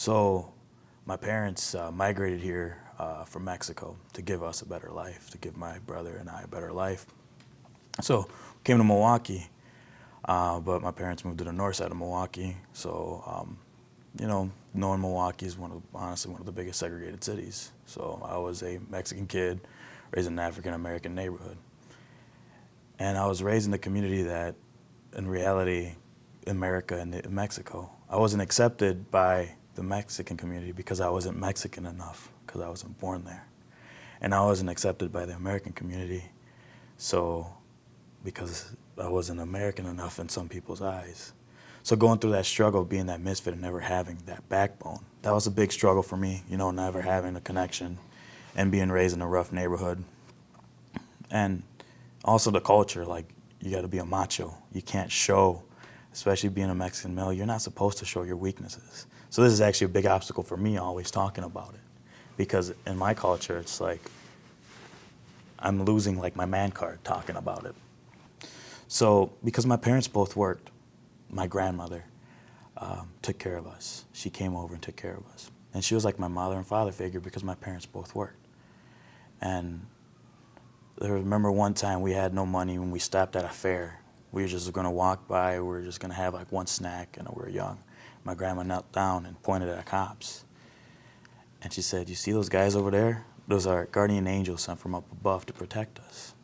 So my parents migrated here from Mexico to give us a better life, to give my brother and I a better life. So came to Milwaukee, but my parents moved to the north side of Milwaukee. So, knowing Milwaukee is honestly one of the biggest segregated cities. So I was a Mexican kid raised in an African American neighborhood. And I was raised in a community that, in reality, America and Mexico. I wasn't accepted by the Mexican community because I wasn't Mexican enough, because I wasn't born there. And I wasn't accepted by the American community, so because I wasn't American enough in some people's eyes. So going through that struggle of being that misfit and never having that backbone, that was a big struggle for me, never having a connection and being raised in a rough neighborhood. And also the culture, like, you got to be a macho. You can't show, especially being a Mexican male, you're not supposed to show your weaknesses. So this is actually a big obstacle for me always talking about it. Because in my culture, it's like I'm losing like my man card talking about it. So because my parents both worked, my grandmother took care of us. She came over and took care of us. And she was like my mother and father figure because my parents both worked. And I remember one time we had no money when we stopped at a fair. We were just going to walk by. We were just going to have like one snack, and we were young. My grandma knelt down and pointed at cops. And she said, "You see those guys over there? Those are guardian angels sent from up above to protect us."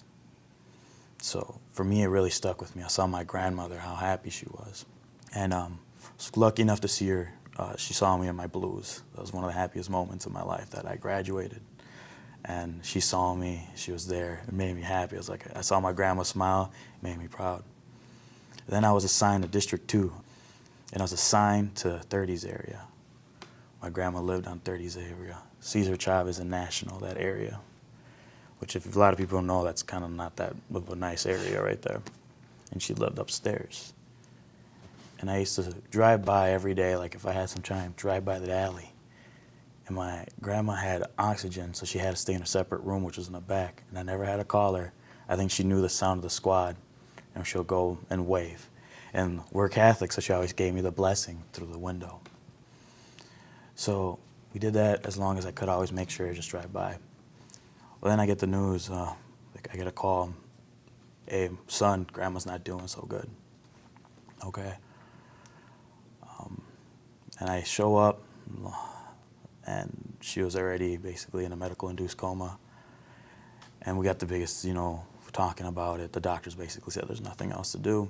So for me, it really stuck with me. I saw my grandmother, how happy she was. And I was lucky enough to see her. She saw me in my blues. That was one of the happiest moments of my life, that I graduated. And she saw me, she was there. It made me happy. I saw my grandma smile, it made me proud. Then I was assigned to District 2, and I was assigned to 30s area. My grandma lived on 30s area. Cesar Chavez and National, that area, which if a lot of people don't know, that's kind of not that of a nice area right there. And she lived upstairs. And I used to drive by every day, like if I had some time, drive by the alley. And my grandma had oxygen, so she had to stay in a separate room, which was in the back. And I never had to call her. I think she knew the sound of the squad, and she'll go and wave. And we're Catholic, so she always gave me the blessing through the window. So we did that as long as I could always make sure I just drive by. Well, then I get the news. I get a call. "Hey, son, grandma's not doing so good." Okay. And I show up, and she was already basically in a medical-induced coma. And we got the biggest, talking about it. The doctors basically said there's nothing else to do.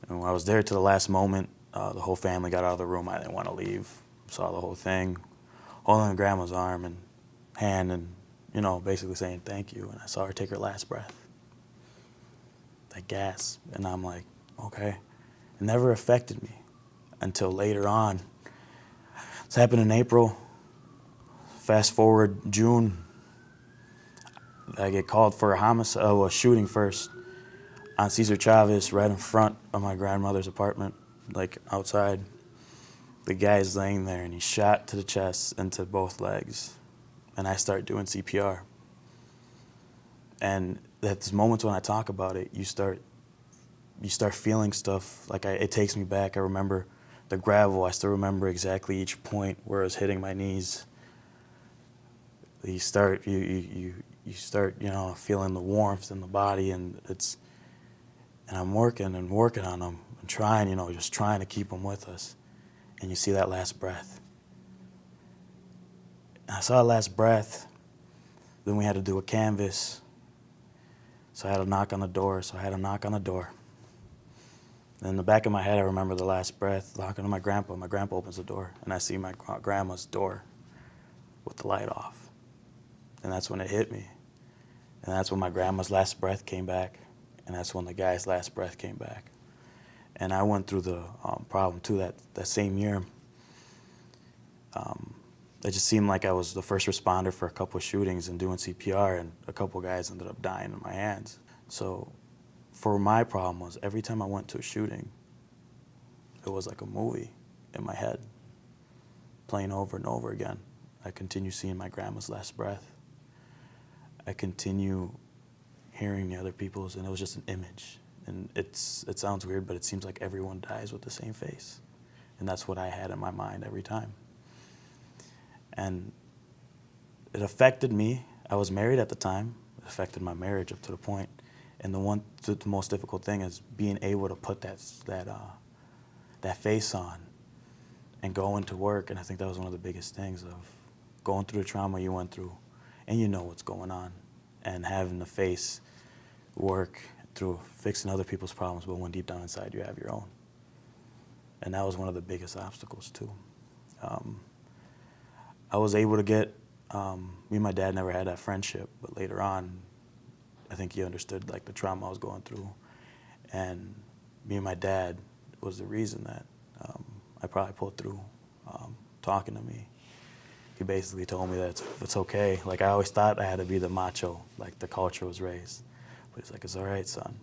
And when I was there to the last moment, the whole family got out of the room. I didn't want to leave. Saw the whole thing, holding grandma's arm and hand and, basically saying thank you. And I saw her take her last breath. That gasp. And I'm like, okay. It never affected me until later on. This happened in April. Fast forward June, I get called for a shooting first on Cesar Chavez, right in front of my grandmother's apartment, like outside. The guy's laying there, and he's shot to the chest and to both legs. And I start doing CPR. And at these moments when I talk about it, you start feeling stuff. Like it takes me back. I remember the gravel. I still remember exactly each point where it was hitting my knees. You start feeling the warmth in the body, and I'm working on them and trying, just trying to keep them with us. And you see that last breath. And I saw that last breath. Then we had to do a canvas. So I had to knock on the door. And in the back of my head, I remember the last breath, knocking on my grandpa. My grandpa opens the door, and I see my grandma's door with the light off. And that's when it hit me. And that's when my grandma's last breath came back. And that's when the guy's last breath came back. And I went through the problem, too, that same year. It just seemed like I was the first responder for a couple of shootings and doing CPR, and a couple of guys ended up dying in my hands. So for my problem was every time I went to a shooting, it was like a movie in my head, playing over and over again. I continue seeing my grandma's last breath. I continue hearing the other people's, and it was just an image. And it sounds weird, but it seems like everyone dies with the same face. And that's what I had in my mind every time. And it affected me. I was married at the time. It affected my marriage up to the point. And the most difficult thing is being able to put that face on and go into work. And I think that was one of the biggest things of going through the trauma you went through, and you know what's going on, and having to face work through fixing other people's problems, but when deep down inside you have your own. And that was one of the biggest obstacles too. I was able to get, me and my dad never had that friendship, but later on, I think he understood like the trauma I was going through. And me and my dad was the reason that I probably pulled through talking to me. He basically told me that it's okay. Like I always thought I had to be the macho, like the culture was raised. But he's like, it's all right, son.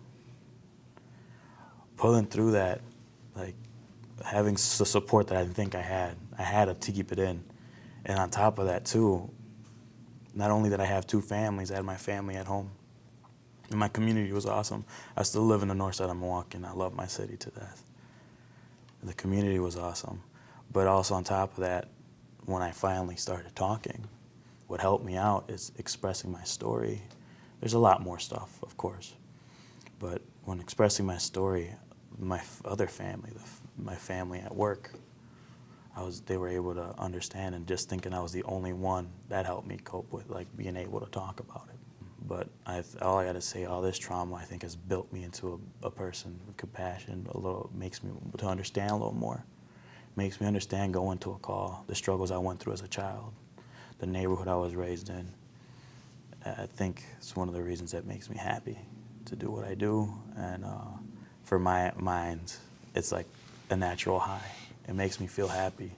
Pulling through that, like having the support that I didn't think I had to keep it in. And on top of that too, not only did I have two families, I had my family at home. And my community was awesome. I still live in the north side of Milwaukee, and I love my city to death. And the community was awesome. But also on top of that, when I finally started talking, what helped me out is expressing my story. There's a lot more stuff, of course. But when expressing my story, my other family, my family at work, they were able to understand, and just thinking I was the only one, that helped me cope with like being able to talk about it. But all I got to say, all this trauma, I think, has built me into a person with compassion. Makes me to understand a little more. Makes me understand going to a call, the struggles I went through as a child, the neighborhood I was raised in. I think it's one of the reasons that makes me happy to do what I do. And for my mind, it's like a natural high. It makes me feel happy.